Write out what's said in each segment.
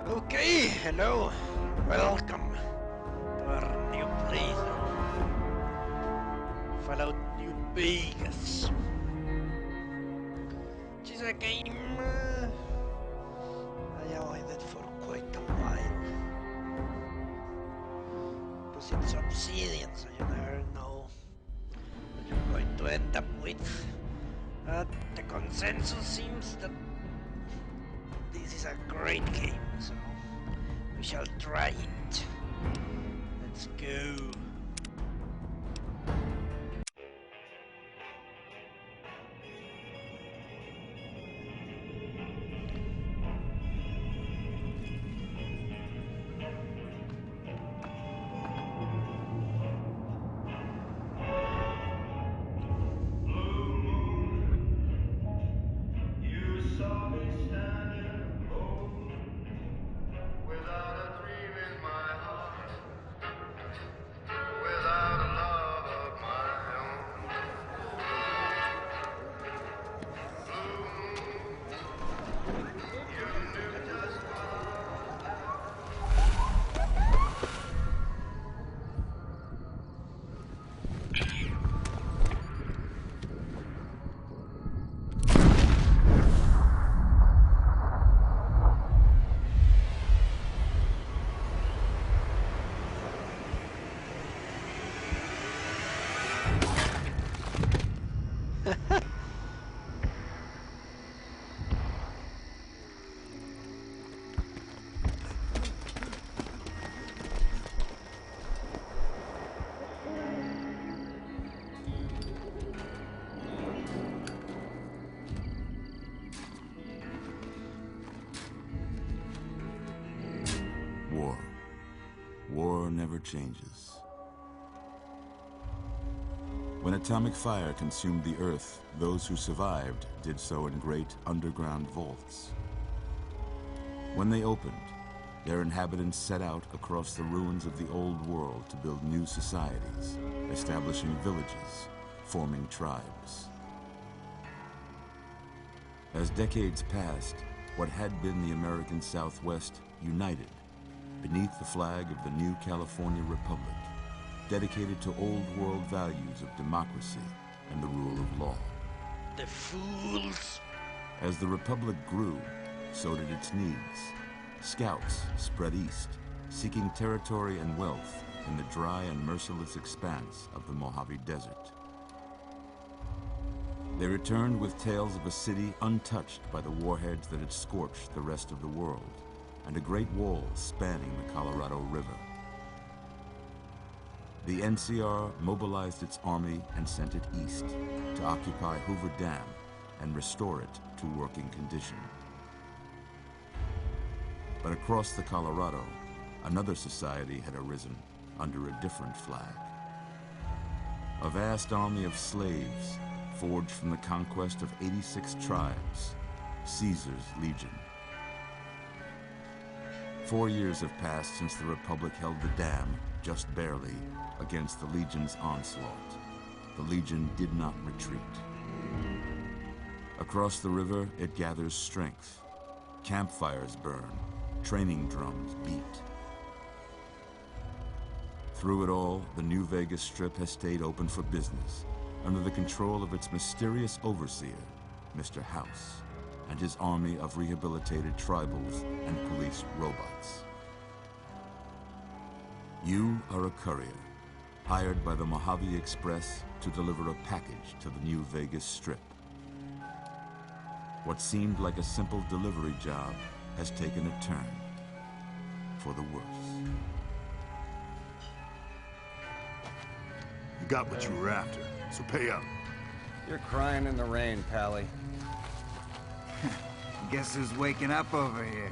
Okay, hello. Welcome to our new playthrough. Fallout New Vegas. Which is a game I avoided for quite a while. Because it's Obsidian, so you never know what you're going to end up with. But the consensus seems that this is a great game, so we shall try it. Let's go. War never changes. When atomic fire consumed the Earth, those who survived did so in great underground vaults. When they opened, their inhabitants set out across the ruins of the old world to build new societies, establishing villages, forming tribes. As decades passed, what had been the American Southwest united beneath the flag of the new California Republic, dedicated to old world values of democracy and the rule of law. The fools! As the Republic grew, so did its needs. Scouts spread east, seeking territory and wealth in the dry and merciless expanse of the Mojave Desert. They returned with tales of a city untouched by the warheads that had scorched the rest of the world, and a great wall spanning the Colorado River. The NCR mobilized its army and sent it east to occupy Hoover Dam and restore it to working condition. But across the Colorado, another society had arisen under a different flag. A vast army of slaves forged from the conquest of 86 tribes, Caesar's Legion. 4 years have passed since the Republic held the dam, just barely, against the Legion's onslaught. The Legion did not retreat. Across the river, it gathers strength. Campfires burn, training drums beat. Through it all, the New Vegas Strip has stayed open for business, under the control of its mysterious overseer, Mr. House, and his army of rehabilitated tribals and police robots. You are a courier, hired by the Mojave Express to deliver a package to the New Vegas Strip. What seemed like a simple delivery job has taken a turn for the worse. You got what you were after, so pay up. You're crying in the rain, Pally. Guess who's waking up over here?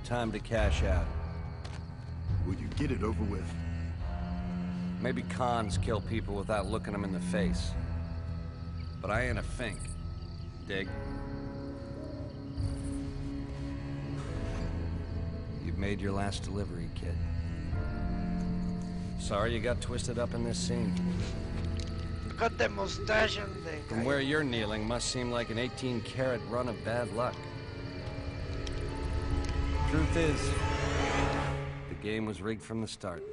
Time to cash out. Will you get it over with? Maybe cons kill people without looking them in the face. But I ain't a fink. Dig? You've made your last delivery, kid. Sorry you got twisted up in this scene. cut the mustache and the From guy. where you're kneeling must seem like an 18-carat run of bad luck. Truth is, the game was rigged from the start.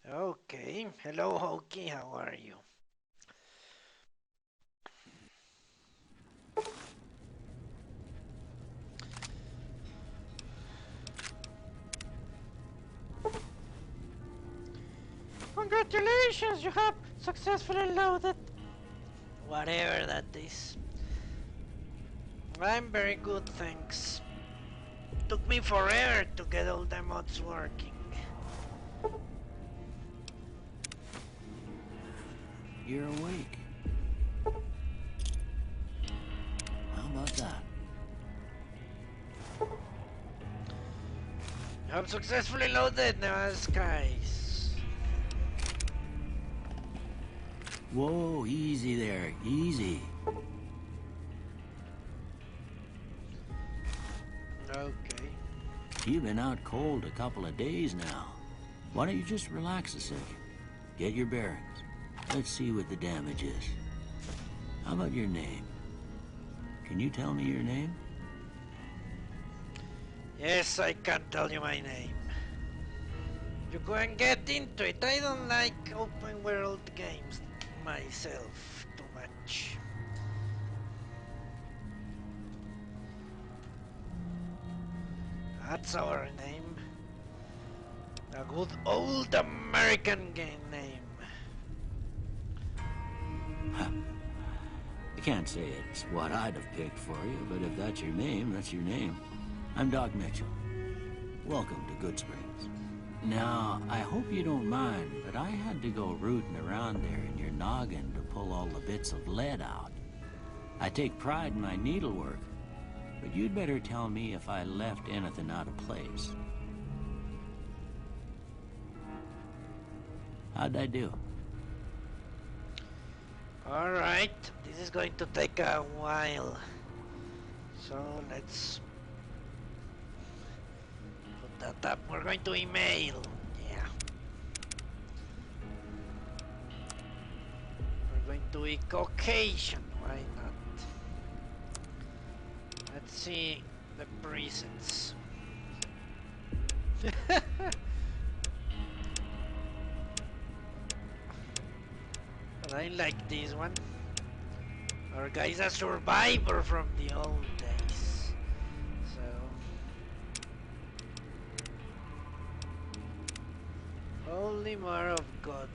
Okay, hello Hokey, how are you? Congratulations, you have successfully loaded whatever that is. I'm very good, thanks. Took me forever to get all the mods working. You're awake. How about that? I've successfully loaded the skies. Whoa, easy there, easy. Okay. You've been out cold a couple of days now. Why don't you just relax a second? Get your bearings. Let's see what the damage is. How about your name? Can you tell me your name? Yes, I can tell you my name. You go and get into it. I don't like open world games myself too much. That's our name. A good old American game name. I can't say it's what I'd have picked for you, but if that's your name, that's your name. I'm Doc Mitchell. Welcome to Good Springs. Now, I hope you don't mind, but I had to go rooting around there in your noggin to pull all the bits of lead out. I take pride in my needlework, but you'd better tell me if I left anything out of place. How'd I do? Alright, this is going to take a while. So let's put that up. We're going to email. Yeah. We're going to evocation. Why not? Let's see the presets. But I like this one. Our guy's a survivor from the old days. So holy mother of God.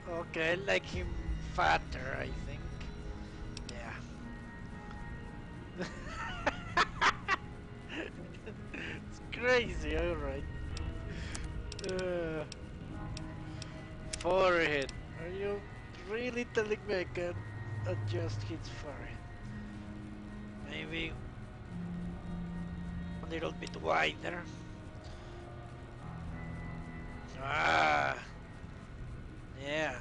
Okay, I like him fatter, I think. Yeah. It's crazy, alright. Forehead. Are you really telling me I can adjust his forehead? Maybe a little bit wider. Ah, yeah.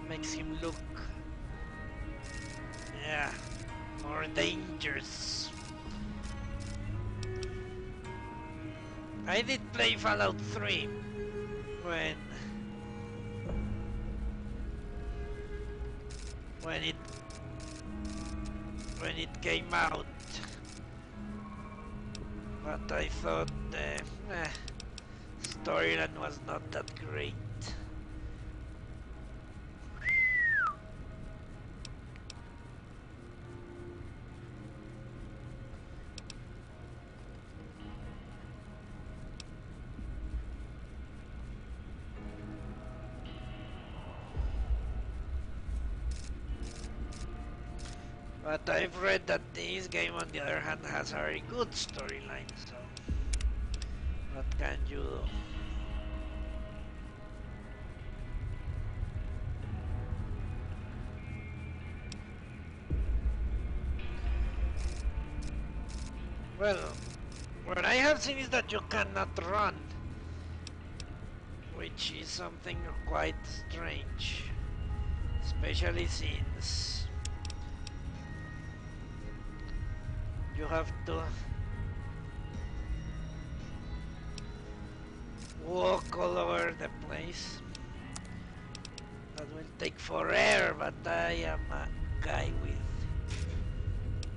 Makes him look, yeah, more dangerous. I did play Fallout 3 when it came out, but I thought the storyline was not that great. But I've read that this game, on the other hand, has a very good storyline, so what can you do? Well, what I have seen is that you cannot run, which is something quite strange, especially since you have to walk all over the place. That will take forever, but I am a guy with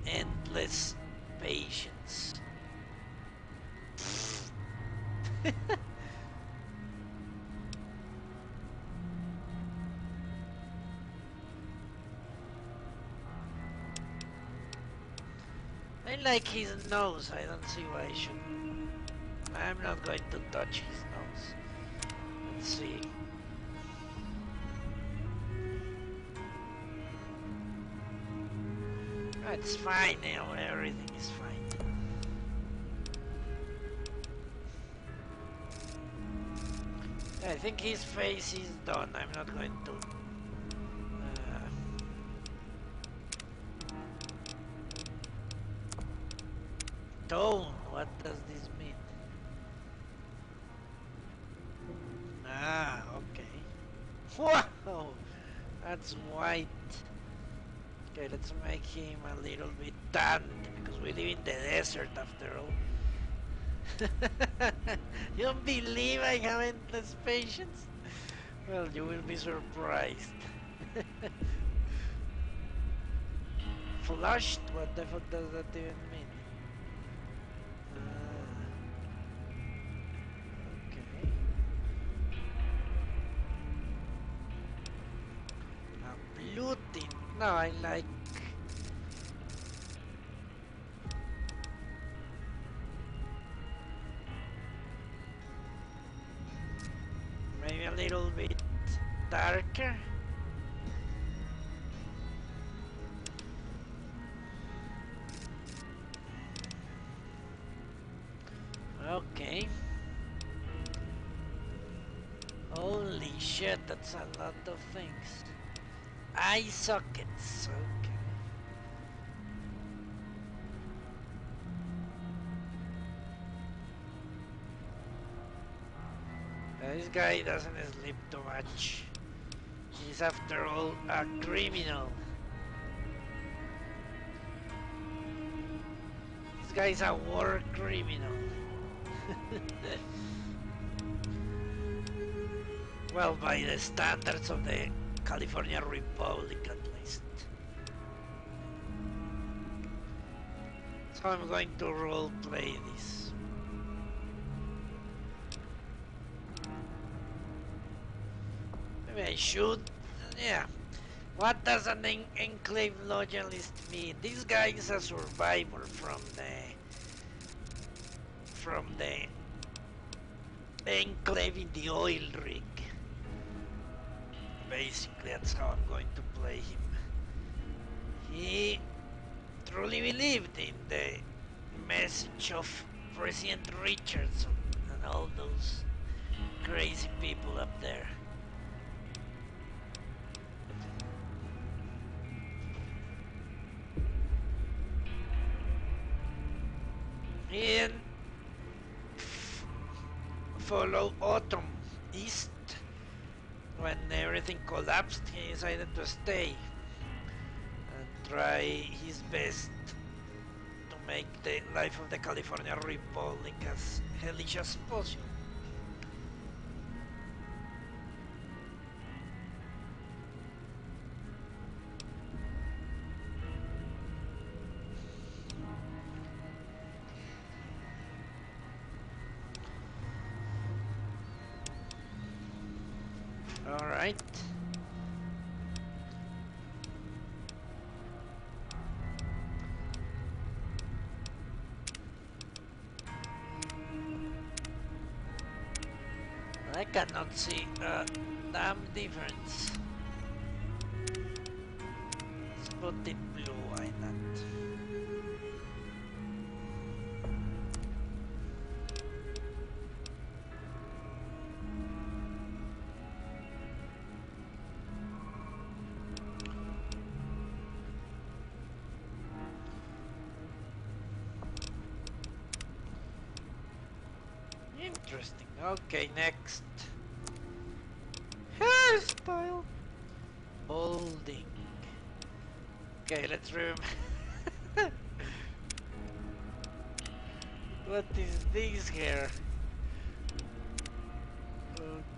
endless patience. I like his nose. I don't see why I should. I'm not going to touch his nose. Let's see. It's fine now. Everything is fine. I think his face is done. I'm not going to. Tone. What does this mean? Ah, okay. Wow, that's white. Okay, let's make him a little bit tanned because we live in the desert after all. You don't believe I have endless patience? Well, you will be surprised. Flushed? What the fuck does that even mean? Okay. Blue tint. No, I like. Maybe a little bit darker. Okay. Holy shit, that's a lot of things. Eye sockets. Okay. This guy doesn't sleep too much. He's after all a criminal. This guy's a war criminal. Well, by the standards of the California Republic at least. So I'm going to role play this. Maybe I should. Yeah. What does an Enclave Loyalist mean? This guy is a survivor from the Enclave in the oil rig. Basically, that's how I'm going to play him. He truly believed in the message of President Richardson and all those crazy people up there. He didn't follow Autumn East. When everything collapsed, he decided to stay and try his best to make the life of the California Republic as hellish as possible. All right. I cannot see a damn difference. Let's put it blue, why not? interesting. Okay, next. Hairstyle. Balding. Okay, let's remember. What is this here?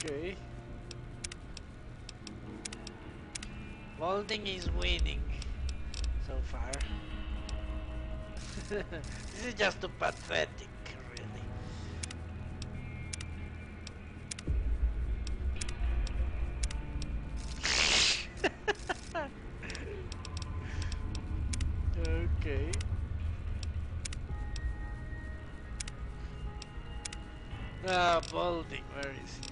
Okay. Balding is winning so far. This is just too pathetic, really. Okay. Ah, balding, where is it?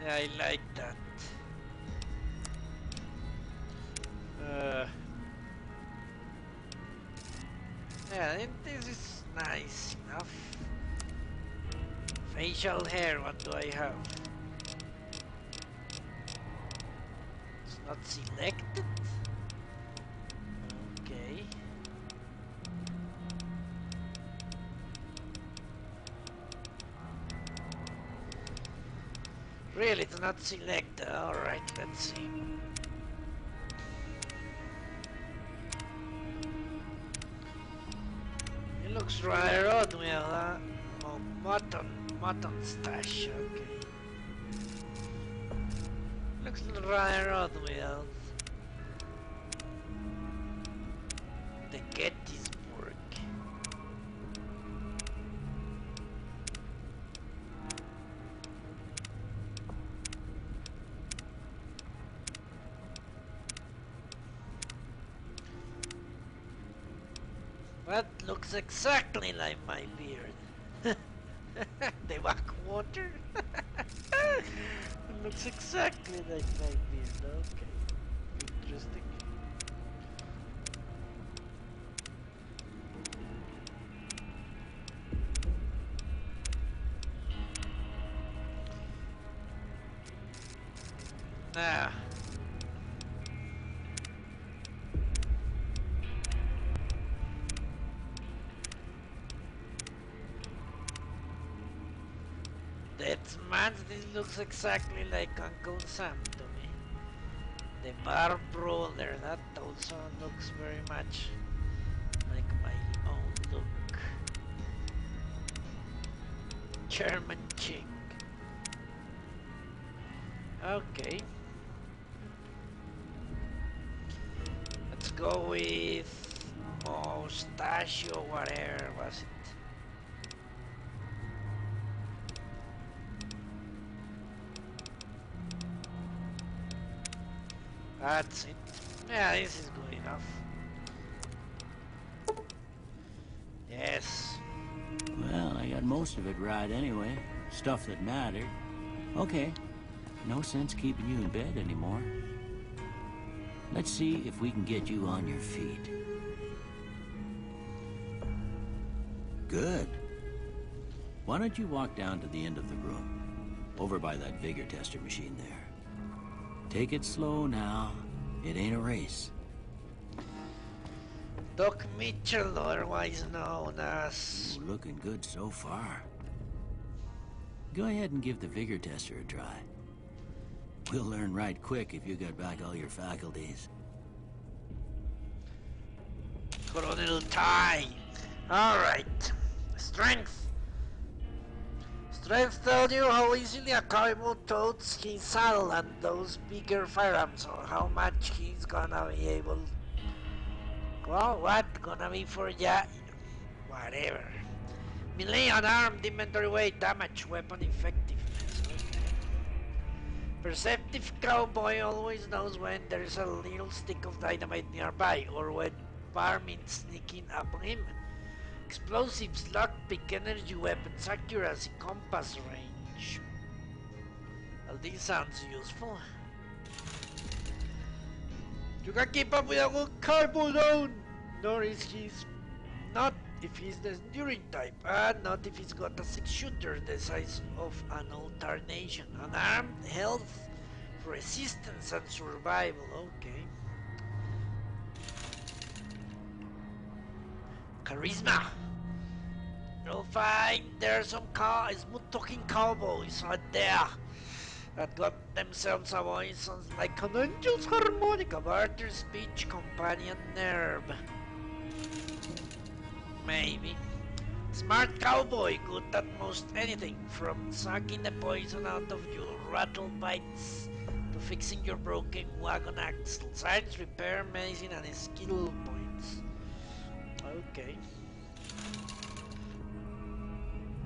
Yeah, I like that. Yeah, this is nice enough. Facial hair, what do I have? It's not selected? Okay. Really, it's not selected. Alright, let's see. It looks rather odd, well, oh, mutton stash, okay. Looks rather odd, well. The Gettysburg. That looks exactly like my beard. The backwater. It looks exactly like my beard. Okay, interesting. Nah. That's man, this looks exactly like Uncle Sam to me. The barb roller, that also looks very much like my own look. German chick. Okay. Let's go with Mustachio, whatever was it. That's it. Yeah, this is good enough. Yes. Well, I got most of it right anyway. Stuff that mattered. Okay. No sense keeping you in bed anymore. Let's see if we can get you on your feet. Good. Why don't you walk down to the end of the room? Over by that vigor tester machine there. Take it slow now. It ain't a race. Doc Mitchell, otherwise known as... Ooh, looking good so far. Go ahead and give the vigor tester a try. We'll learn right quick if you got back all your faculties. Colonel Ty. Alright. Strength. Strength tells you how easily a cowboy totes his saddle and those bigger firearms, or how much he's gonna be able... Well, what? Gonna be for ya... Whatever. Melee unarmed, inventory weight, damage, weapon effectiveness. Okay. Perceptive cowboy always knows when there's a little stick of dynamite nearby, or when varmints sneaking up on him. Explosives, lockpick, energy weapons, accuracy, compass range. Well, this sounds useful. You can keep up with a good cowboy alone, nor is he's not if he's the enduring type, and not if he's got a 6-shooter the size of an old tarnation. Unarmed, health, resistance, and survival. Okay. Charisma. You'll find there's some smooth-talking cowboys out there that got themselves a voice sounds like an angel's harmonica, barter speech, companion nerve. Maybe. Smart cowboy, good at most anything, from sucking the poison out of your rattle bites to fixing your broken wagon axle. Science, repair, medicine, and skill points. Okay.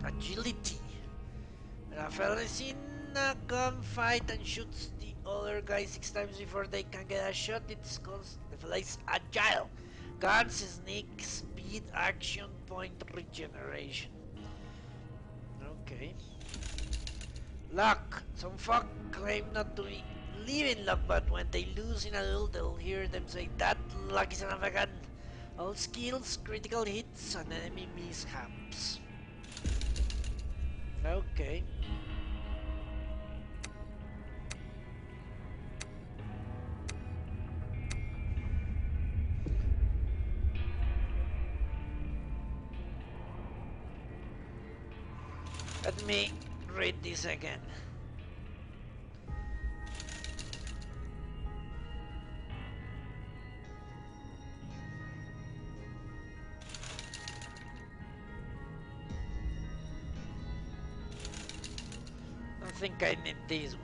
Agility. When a fella is in a gunfight and shoots the other guy 6 times before they can get a shot, it's cause the fella is agile. Guns, sneak, speed, action, point, regeneration. Okay. Luck. Some fuck claim not to live in luck, but when they lose in a duel, they'll hear them say, that luck is another gun. All skills, critical hits, and enemy mishaps. Okay. Let me read this again. I think I need this one.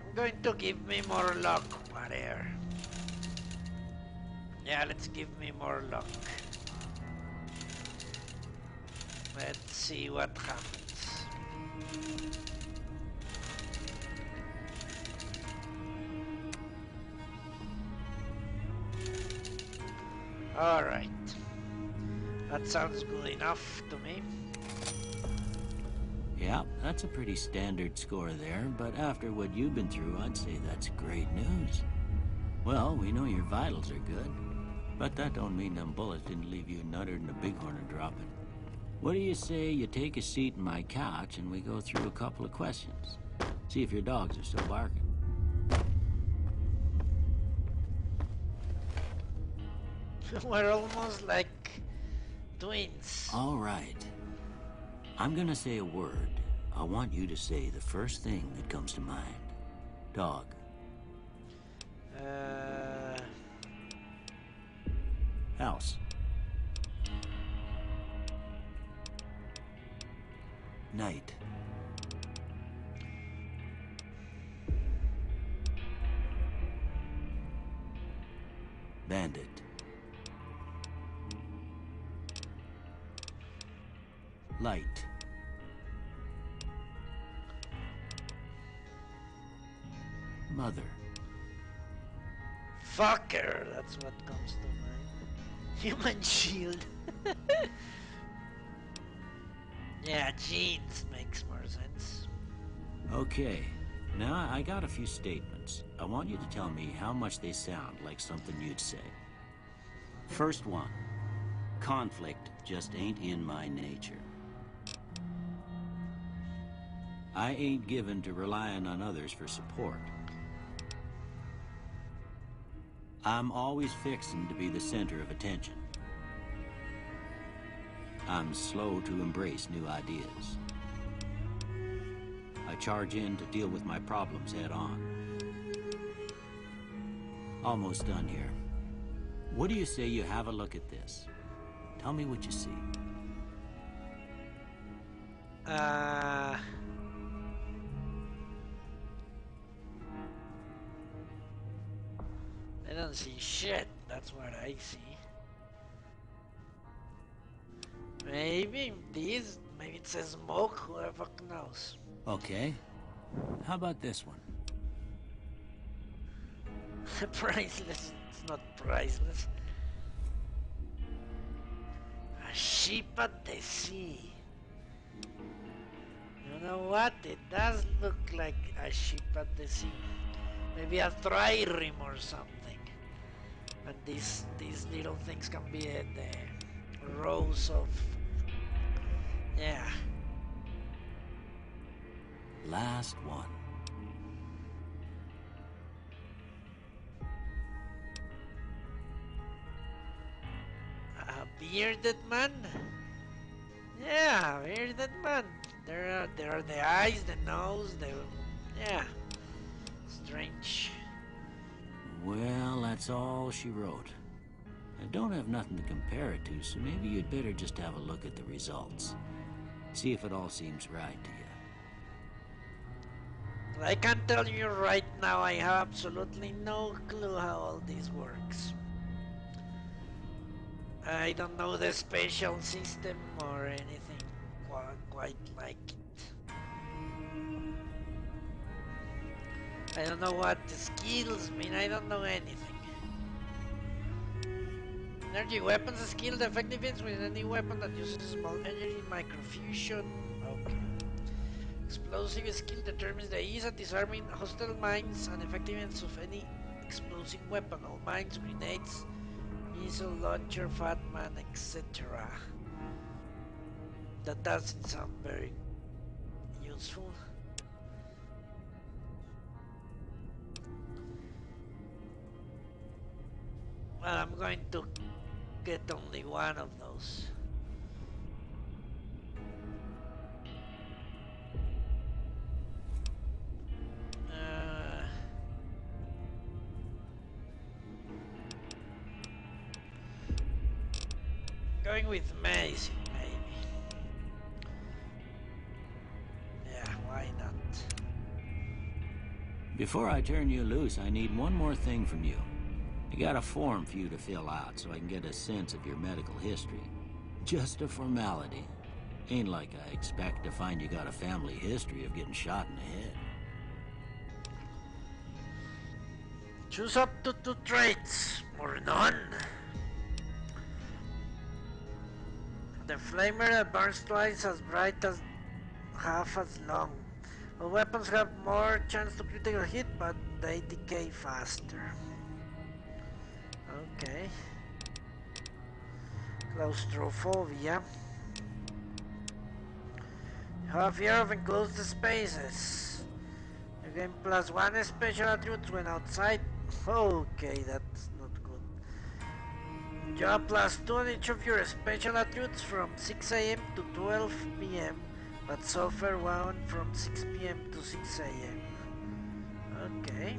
I'm going to give me more luck, whatever. Yeah, let's give me more luck. Let's see what happens. Alright. That sounds good enough to me. Yeah, that's a pretty standard score there, but after what you've been through, I'd say that's great news. Well, we know your vitals are good, but that don't mean them bullets didn't leave you nuttered and a bighorn dropping. What do you say you take a seat in my couch and we go through a couple of questions? See if your dogs are still barking. We're almost like twins. All right. I'm gonna say a word. I want you to say the first thing that comes to mind. Dog. House. Night. Bandit. Light. Mother. Fucker, that's what comes to mind. Human shield. Yeah, jeans makes more sense. Okay. Now, I got a few statements. I want you to tell me how much they sound like something you'd say. First one. Conflict just ain't in my nature. I ain't given to relying on others for support. I'm always fixing to be the center of attention. I'm slow to embrace new ideas. I charge in to deal with my problems head on. Almost done here. What do you say you have a look at this? Tell me what you see. I don't see shit, that's what I see. Maybe this, maybe it says smoke, who the fuck knows. Okay. How about this one? Priceless, it's not priceless. A ship at the sea. You know what? It does look like a ship at the sea. Maybe a trireme or something. And these little things can be the rows of... Yeah. Last one. A bearded man? Yeah, bearded man. There are the eyes, the nose, the... Yeah. Strange. Well, that's all she wrote. I don't have nothing to compare it to, so maybe you'd better just have a look at the results. See if it all seems right to you. I can tell you right now, I have absolutely no clue how all this works. I don't know the special system or anything quite like it. I don't know what the skills mean, I don't know anything. Energy weapons skill, the effectiveness with any weapon that uses small energy microfusion. Okay. Explosive skill determines the ease of disarming hostile mines and effectiveness of any explosive weapon, all mines, grenades, missile launcher, fatman, etc. That doesn't sound very useful. Well, I'm going to get only one of those. Going with medicine, maybe. Yeah, why not? Before I turn you loose, I need one more thing from you. I got a form for you to fill out so I can get a sense of your medical history. Just a formality. Ain't like I expect to find you got a family history of getting shot in the head. Choose up to 2 traits, or none. The flamer that burns twice as bright as half as long. All weapons have more chance to critical hit, but they decay faster. Okay. Claustrophobia. You have fear of enclosed spaces. You gain +1 special attributes when outside. Okay, that's not good. You have +2 on each of your special attributes from 6 AM to 12 PM, but suffer 1 from 6 PM to 6 AM. Okay.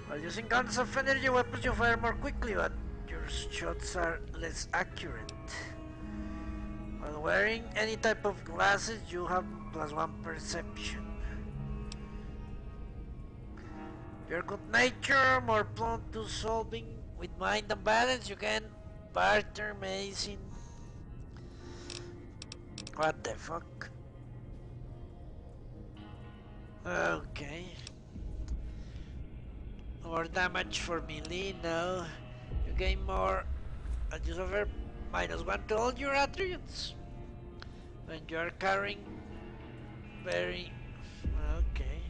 While using guns of energy weapons, you fire more quickly, but your shots are less accurate. While wearing any type of glasses, you have +1 perception. You're good nature, more prone to solving with mind and balance. You can barter medicine. What the fuck? Okay. More damage for melee, no. You gain more and you suffer -1 to all your attributes. When you are carrying very... Okay.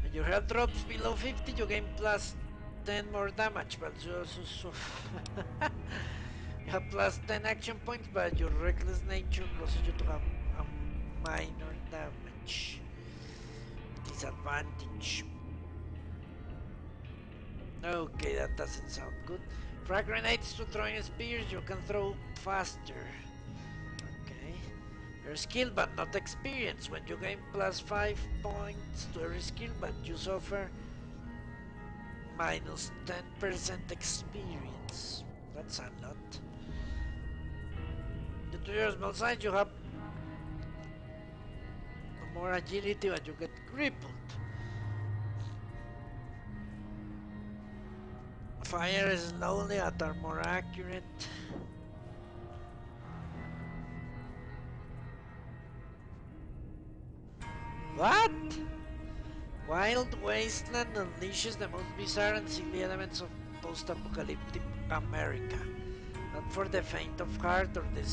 When your health drops below 50, you gain +10 more damage, but you also you have +10 action points, but your reckless nature causes you to have a minor damage. Disadvantage. Okay, that doesn't sound good. Frag grenades to throwing spears, you can throw faster. Okay. Your skill but not experience. When you gain +5 points to every skill, but you suffer -10% experience. That's a lot. Due to your small size, you have more agility, but you get crippled. Fire slowly but are more accurate. What? Wild Wasteland unleashes the most bizarre and silly elements of post-apocalyptic America. Not for the faint of heart or the